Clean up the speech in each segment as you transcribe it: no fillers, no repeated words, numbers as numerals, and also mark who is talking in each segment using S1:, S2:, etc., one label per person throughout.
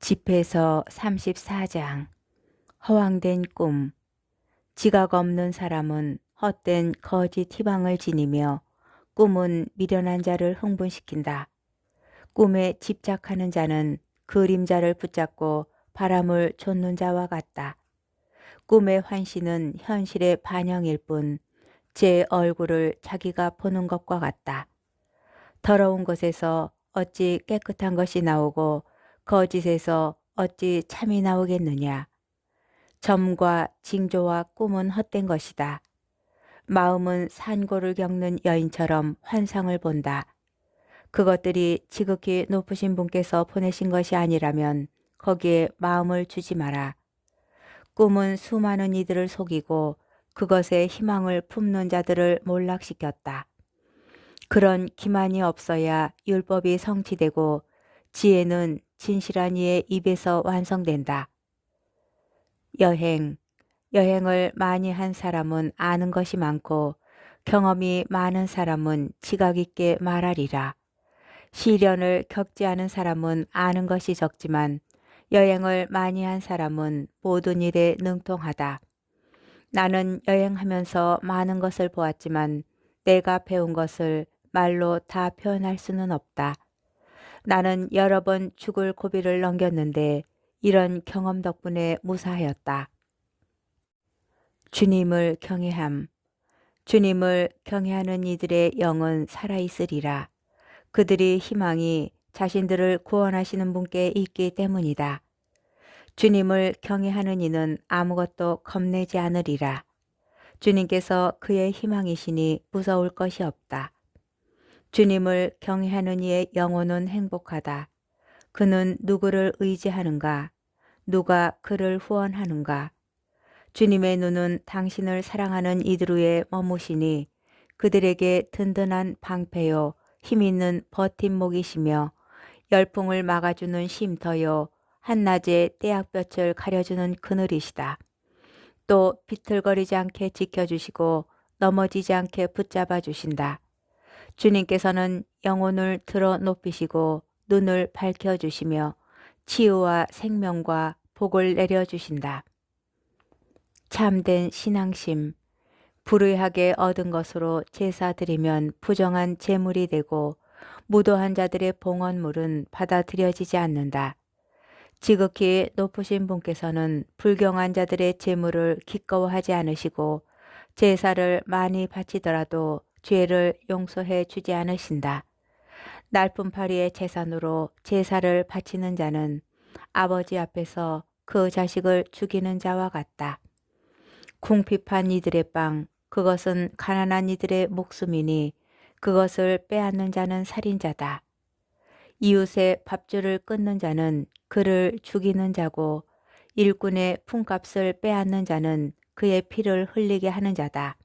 S1: 집에서 34장. 허황된 꿈. 지각 없는 사람은 헛된 거짓 희망을 지니며 꿈은 미련한 자를 흥분시킨다. 꿈에 집착하는 자는 그림자를 붙잡고 바람을 좇는 자와 같다. 꿈의 환시는 현실의 반영일 뿐 제 얼굴을 자기가 보는 것과 같다. 더러운 것에서 어찌 깨끗한 것이 나오고 거짓에서 어찌 참이 나오겠느냐. 점과 징조와 꿈은 헛된 것이다. 마음은 산고를 겪는 여인처럼 환상을 본다. 그것들이 지극히 높으신 분께서 보내신 것이 아니라면 거기에 마음을 주지 마라. 꿈은 수많은 이들을 속이고 그것에 희망을 품는 자들을 몰락시켰다. 그런 기만이 없어야 율법이 성취되고 지혜는 진실한 이의 입에서 완성된다. 여행을 많이 한 사람은 아는 것이 많고 경험이 많은 사람은 지각 있게 말하리라. 시련을 겪지 않은 사람은 아는 것이 적지만 여행을 많이 한 사람은 모든 일에 능통하다. 나는 여행하면서 많은 것을 보았지만 내가 배운 것을 말로 다 표현할 수는 없다. 나는 여러 번 죽을 고비를 넘겼는데 이런 경험 덕분에 무사하였다. 주님을 경외함. 주님을 경외하는 이들의 영은 살아있으리라. 그들이 희망이 자신들을 구원하시는 분께 있기 때문이다. 주님을 경외하는 이는 아무것도 겁내지 않으리라. 주님께서 그의 희망이시니 무서울 것이 없다. 주님을 경외하는 이의 영혼은 행복하다. 그는 누구를 의지하는가? 누가 그를 후원하는가? 주님의 눈은 당신을 사랑하는 이들 위에 머무시니 그들에게 든든한 방패요 힘있는 버팀목이시며 열풍을 막아주는 쉼터요 한낮에 떼약볕을 가려주는 그늘이시다. 또 비틀거리지 않게 지켜주시고 넘어지지 않게 붙잡아 주신다. 주님께서는 영혼을 들어 높이시고 눈을 밝혀주시며 치유와 생명과 복을 내려주신다. 참된 신앙심. 불의하게 얻은 것으로 제사 드리면 부정한 제물이 되고 무도한 자들의 봉헌물은 받아들여지지 않는다. 지극히 높으신 분께서는 불경한 자들의 제물을 기꺼워하지 않으시고 제사를 많이 바치더라도 죄를 용서해 주지 않으신다. 날품팔이의 재산으로 제사를 바치는 자는 아버지 앞에서 그 자식을 죽이는 자와 같다. 궁핍한 이들의 빵, 그것은 가난한 이들의 목숨이니 그것을 빼앗는 자는 살인자다. 이웃의 밥줄을 끊는 자는 그를 죽이는 자고 일꾼의 품값을 빼앗는 자는 그의 피를 흘리게 하는 자다.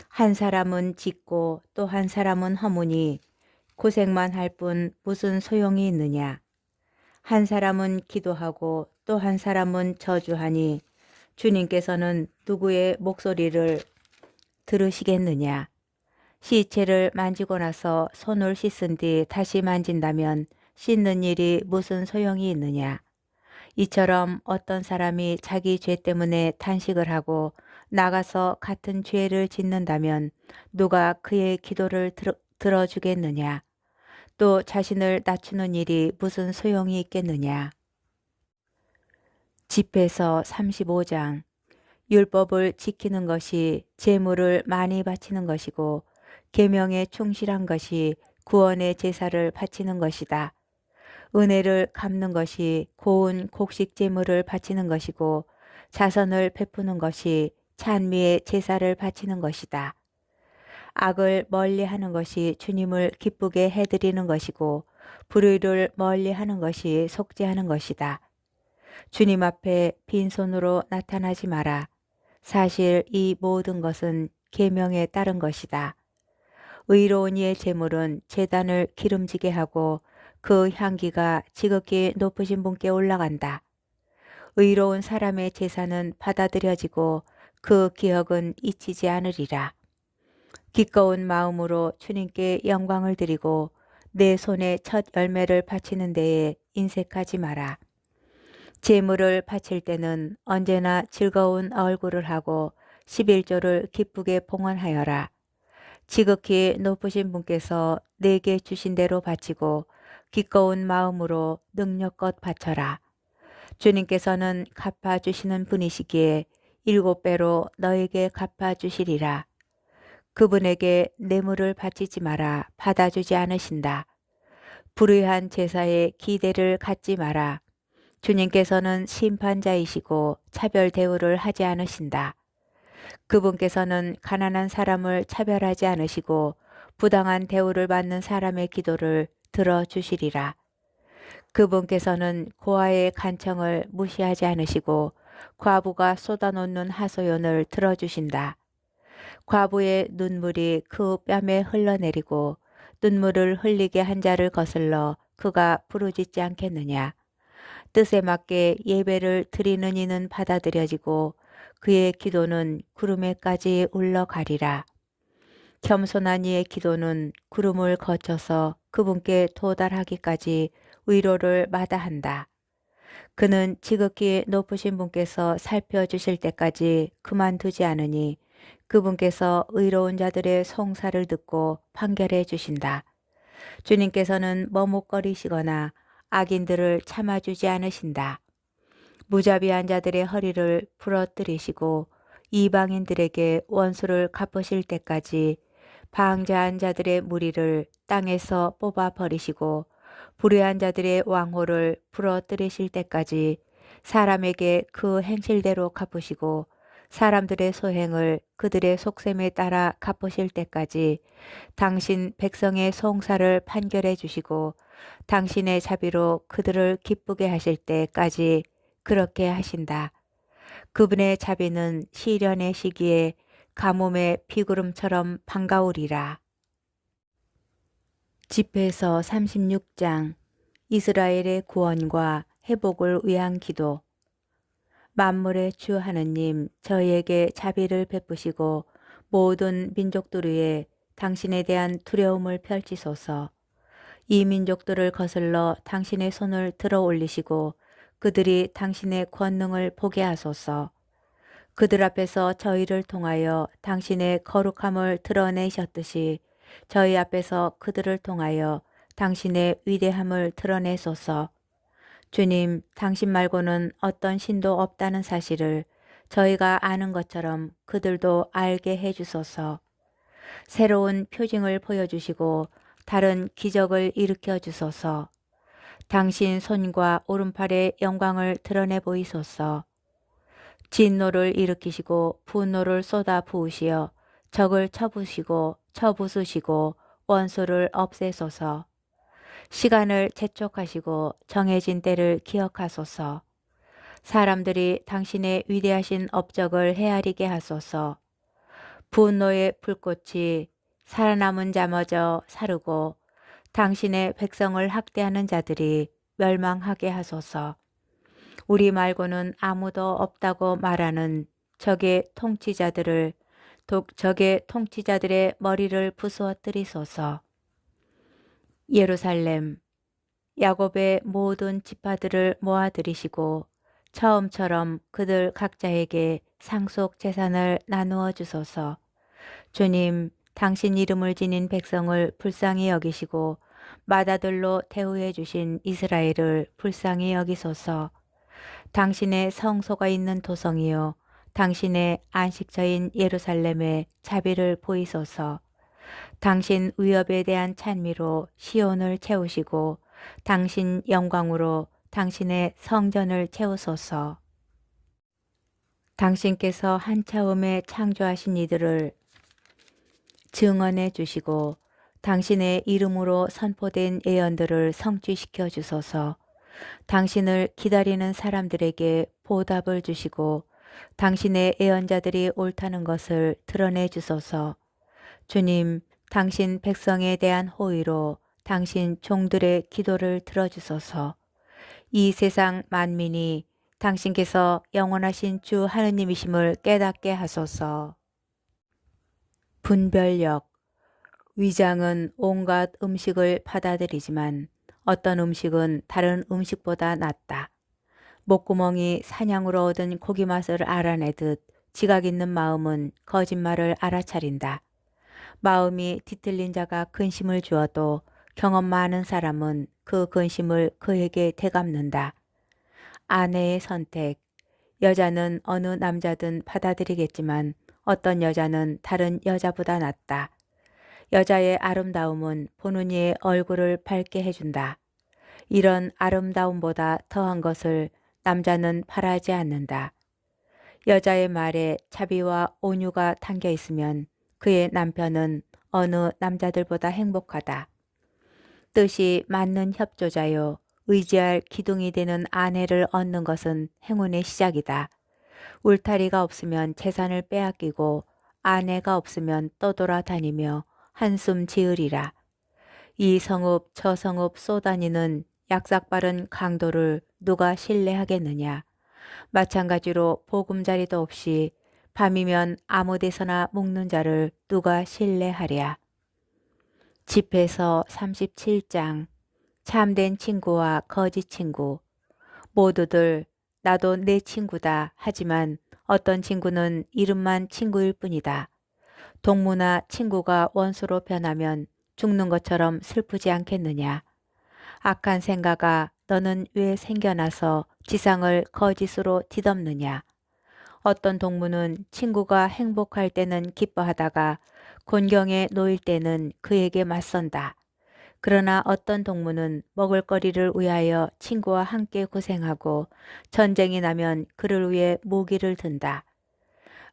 S1: 한 사람은 짓고 또 한 사람은 허무니 고생만 할 뿐 무슨 소용이 있느냐. 한 사람은 기도하고 또 한 사람은 저주하니 주님께서는 누구의 목소리를 들으시겠느냐. 시체를 만지고 나서 손을 씻은 뒤 다시 만진다면 씻는 일이 무슨 소용이 있느냐. 이처럼 어떤 사람이 자기 죄 때문에 탄식을 하고 나가서 같은 죄를 짓는다면 누가 그의 기도를 들어주겠느냐. 또 자신을 낮추는 일이 무슨 소용이 있겠느냐. 집에서 35장. 율법을 지키는 것이 제물을 많이 바치는 것이고 계명에 충실한 것이 구원의 제사를 바치는 것이다. 은혜를 갚는 것이 고운 곡식 제물을 바치는 것이고 자선을 베푸는 것이 찬미의 제사를 바치는 것이다. 악을 멀리하는 것이 주님을 기쁘게 해드리는 것이고 불의를 멀리하는 것이 속죄하는 것이다. 주님 앞에 빈손으로 나타나지 마라. 사실 이 모든 것은 계명에 따른 것이다. 의로운 이의 제물은 제단을 기름지게 하고 그 향기가 지극히 높으신 분께 올라간다. 의로운 사람의 제사는 받아들여지고 그 기억은 잊히지 않으리라. 기꺼운 마음으로 주님께 영광을 드리고 내 손에 첫 열매를 바치는 데에 인색하지 마라. 제물을 바칠 때는 언제나 즐거운 얼굴을 하고 11조를 기쁘게 봉헌하여라. 지극히 높으신 분께서 내게 주신 대로 바치고 기꺼운 마음으로 능력껏 바쳐라. 주님께서는 갚아주시는 분이시기에 7배로 너에게 갚아주시리라. 그분에게 뇌물을 바치지 마라. 받아주지 않으신다. 불의한 제사에 기대를 갖지 마라. 주님께서는 심판자이시고 차별 대우를 하지 않으신다. 그분께서는 가난한 사람을 차별하지 않으시고 부당한 대우를 받는 사람의 기도를 들어주시리라. 그분께서는 고아의 간청을 무시하지 않으시고 과부가 쏟아놓는 하소연을 들어주신다. 과부의 눈물이 그 뺨에 흘러내리고 눈물을 흘리게 한 자를 거슬러 그가 부르짖지 않겠느냐. 뜻에 맞게 예배를 드리는 이는 받아들여지고 그의 기도는 구름에까지 올라가리라. 겸손한 이의 기도는 구름을 거쳐서 그분께 도달하기까지 위로를 마다한다. 그는 지극히 높으신 분께서 살펴주실 때까지 그만두지 않으니 그분께서 의로운 자들의 송사를 듣고 판결해 주신다. 주님께서는 머뭇거리시거나 악인들을 참아주지 않으신다. 무자비한 자들의 허리를 부러뜨리시고 이방인들에게 원수를 갚으실 때까지 방자한 자들의 무리를 땅에서 뽑아버리시고 불의한 자들의 왕호를 부러뜨리실 때까지 사람에게 그 행실대로 갚으시고 사람들의 소행을 그들의 속셈에 따라 갚으실 때까지 당신 백성의 송사를 판결해 주시고 당신의 자비로 그들을 기쁘게 하실 때까지 그렇게 하신다. 그분의 자비는 시련의 시기에 가뭄의 비구름처럼 반가우리라. 집회서 36장 이스라엘의 구원과 회복을 위한 기도. 만물의 주 하느님, 저희에게 자비를 베푸시고 모든 민족들 위에 당신에 대한 두려움을 펼치소서. 이 민족들을 거슬러 당신의 손을 들어 올리시고 그들이 당신의 권능을 보게 하소서. 그들 앞에서 저희를 통하여 당신의 거룩함을 드러내셨듯이 저희 앞에서 그들을 통하여 당신의 위대함을 드러내소서. 주님, 당신 말고는 어떤 신도 없다는 사실을 저희가 아는 것처럼 그들도 알게 해주소서. 새로운 표징을 보여주시고 다른 기적을 일으켜 주소서. 당신 손과 오른팔의 영광을 드러내 보이소서. 진노를 일으키시고 분노를 쏟아 부으시어 적을 쳐부시고 쳐부수시고 원수를 없애소서. 시간을 재촉하시고 정해진 때를 기억하소서. 사람들이 당신의 위대하신 업적을 헤아리게 하소서. 분노의 불꽃이 살아남은 자마저 사르고 당신의 백성을 학대하는 자들이 멸망하게 하소서. 우리 말고는 아무도 없다고 말하는 적의 통치자들의 머리를 부수어뜨리소서. 예루살렘, 야곱의 모든 지파들을 모아들이시고 처음처럼 그들 각자에게 상속 재산을 나누어 주소서. 주님, 당신 이름을 지닌 백성을 불쌍히 여기시고 맏아들로 대우해 주신 이스라엘을 불쌍히 여기소서. 당신의 성소가 있는 도성이요 당신의 안식처인 예루살렘에 자비를 보이소서. 당신 위협에 대한 찬미로 시온을 채우시고 당신 영광으로 당신의 성전을 채우소서. 당신께서 한차음에 창조하신 이들을 증언해 주시고 당신의 이름으로 선포된 예언들을 성취시켜 주소서. 당신을 기다리는 사람들에게 보답을 주시고 당신의 예언자들이 옳다는 것을 드러내 주소서. 주님, 당신 백성에 대한 호의로 당신 종들의 기도를 들어주소서. 이 세상 만민이 당신께서 영원하신 주 하느님이심을 깨닫게 하소서. 분별력. 위장은 온갖 음식을 받아들이지만 어떤 음식은 다른 음식보다 낫다. 목구멍이 사냥으로 얻은 고기 맛을 알아내듯 지각 있는 마음은 거짓말을 알아차린다. 마음이 뒤틀린 자가 근심을 주어도 경험 많은 사람은 그 근심을 그에게 되갚는다. 아내의 선택. 여자는 어느 남자든 받아들이겠지만 어떤 여자는 다른 여자보다 낫다. 여자의 아름다움은 보는 이의 얼굴을 밝게 해준다. 이런 아름다움보다 더한 것을 남자는 바라지 않는다. 여자의 말에 자비와 온유가 담겨 있으면 그의 남편은 어느 남자들보다 행복하다. 뜻이 맞는 협조자요. 의지할 기둥이 되는 아내를 얻는 것은 행운의 시작이다. 울타리가 없으면 재산을 빼앗기고 아내가 없으면 떠돌아다니며 한숨 지으리라. 이 성읍 저 성읍 쏘다니는 약삭빠른 강도를 누가 신뢰하겠느냐. 마찬가지로 보금자리도 없이 밤이면 아무 데서나 묵는 자를 누가 신뢰하랴. 집에서 37장. 참된 친구와 거짓 친구. 모두들 나도 내 친구다 하지만 어떤 친구는 이름만 친구일 뿐이다. 동무나 친구가 원수로 변하면 죽는 것처럼 슬프지 않겠느냐. 악한 생각아 너는 왜 생겨나서 지상을 거짓으로 뒤덮느냐. 어떤 동무는 친구가 행복할 때는 기뻐하다가 곤경에 놓일 때는 그에게 맞선다. 그러나 어떤 동무는 먹을거리를 위하여 친구와 함께 고생하고 전쟁이 나면 그를 위해 무기를 든다.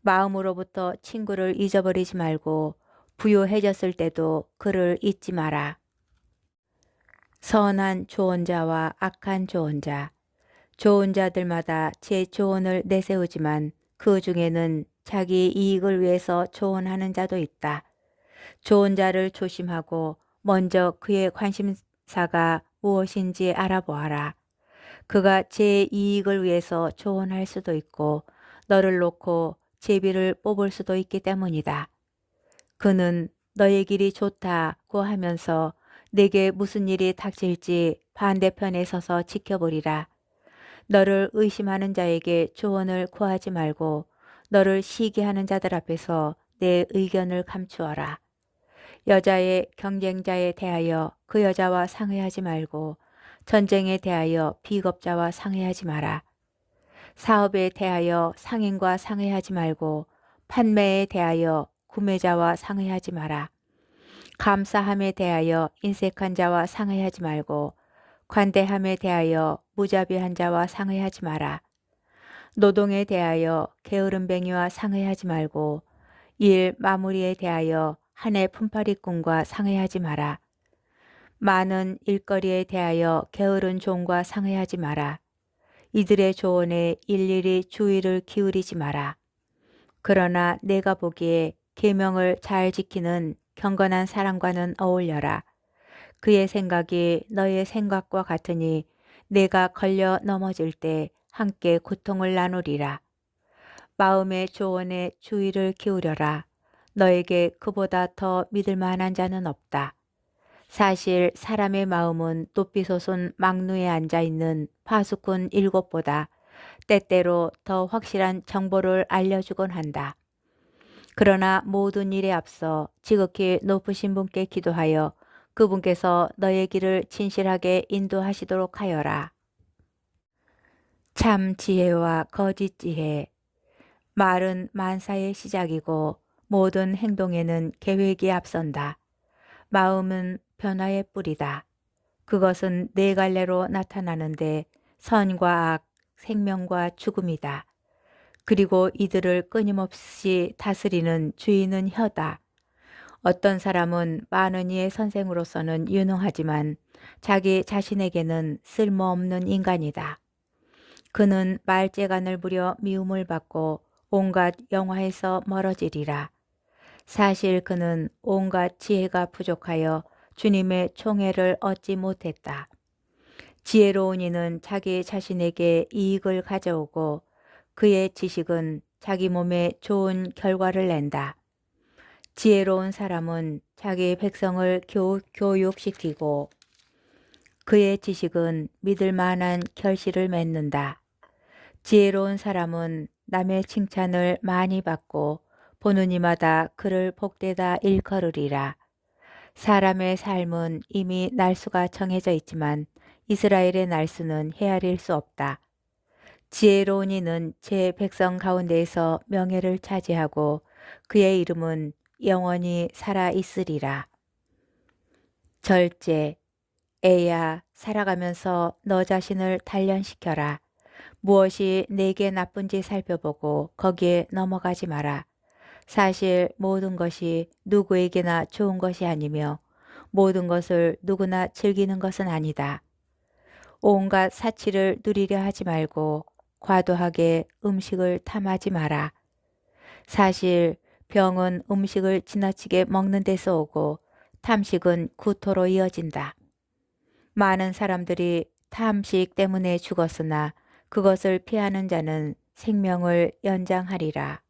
S1: 마음으로부터 친구를 잊어버리지 말고 부유해졌을 때도 그를 잊지 마라. 선한 조언자와 악한 조언자. 좋은 자들마다 제 조언을 내세우지만 그 중에는 자기 이익을 위해서 조언하는 자도 있다. 좋은 자를 조심하고 먼저 그의 관심사가 무엇인지 알아보아라. 그가 제 이익을 위해서 조언할 수도 있고 너를 놓고 제비를 뽑을 수도 있기 때문이다. 그는 너의 길이 좋다고 하면서 내게 무슨 일이 닥칠지 반대편에 서서 지켜보리라. 너를 의심하는 자에게 조언을 구하지 말고 너를 시기하는 자들 앞에서 내 의견을 감추어라. 여자의 경쟁자에 대하여 그 여자와 상의하지 말고 전쟁에 대하여 비겁자와 상의하지 마라. 사업에 대하여 상인과 상의하지 말고 판매에 대하여 구매자와 상의하지 마라. 감사함에 대하여 인색한 자와 상의하지 말고 관대함에 대하여 무자비한 자와 상의하지 마라. 노동에 대하여 게으름뱅이와 상의하지 말고 일 마무리에 대하여 한 해 품팔이꾼과 상의하지 마라. 많은 일거리에 대하여 게으른 종과 상의하지 마라. 이들의 조언에 일일이 주의를 기울이지 마라. 그러나 내가 보기에 계명을 잘 지키는 경건한 사람과는 어울려라. 그의 생각이 너의 생각과 같으니 내가 걸려 넘어질 때 함께 고통을 나누리라. 마음의 조언에 주의를 기울여라. 너에게 그보다 더 믿을 만한 자는 없다. 사실 사람의 마음은 높이 솟은 망루에 앉아있는 파수꾼 7보다 때때로 더 확실한 정보를 알려주곤 한다. 그러나 모든 일에 앞서 지극히 높으신 분께 기도하여 그분께서 너의 길을 진실하게 인도하시도록 하여라. 참 지혜와 거짓 지혜. 말은 만사의 시작이고 모든 행동에는 계획이 앞선다. 마음은 변화의 뿌리다. 그것은 네 갈래로 나타나는데 선과 악, 생명과 죽음이다. 그리고 이들을 끊임없이 다스리는 주인은 혀다. 어떤 사람은 많은 이의 선생으로서는 유능하지만 자기 자신에게는 쓸모없는 인간이다. 그는 말재간을 부려 미움을 받고 온갖 영화에서 멀어지리라. 사실 그는 온갖 지혜가 부족하여 주님의 총애를 얻지 못했다. 지혜로운 이는 자기 자신에게 이익을 가져오고 그의 지식은 자기 몸에 좋은 결과를 낸다. 지혜로운 사람은 자기 백성을 교육시키고 그의 지식은 믿을 만한 결실을 맺는다. 지혜로운 사람은 남의 칭찬을 많이 받고 보는 이마다 그를 복되다 일컬으리라. 사람의 삶은 이미 날수가 정해져 있지만 이스라엘의 날수는 헤아릴 수 없다. 지혜로운 이는 제 백성 가운데에서 명예를 차지하고 그의 이름은 영원히 살아 있으리라. 절제. 애야, 살아가면서 너 자신을 단련시켜라. 무엇이 내게 나쁜지 살펴보고 거기에 넘어가지 마라. 사실 모든 것이 누구에게나 좋은 것이 아니며 모든 것을 누구나 즐기는 것은 아니다. 온갖 사치를 누리려 하지 말고 과도하게 음식을 탐하지 마라. 사실 병은 음식을 지나치게 먹는 데서 오고 탐식은 구토로 이어진다. 많은 사람들이 탐식 때문에 죽었으나 그것을 피하는 자는 생명을 연장하리라.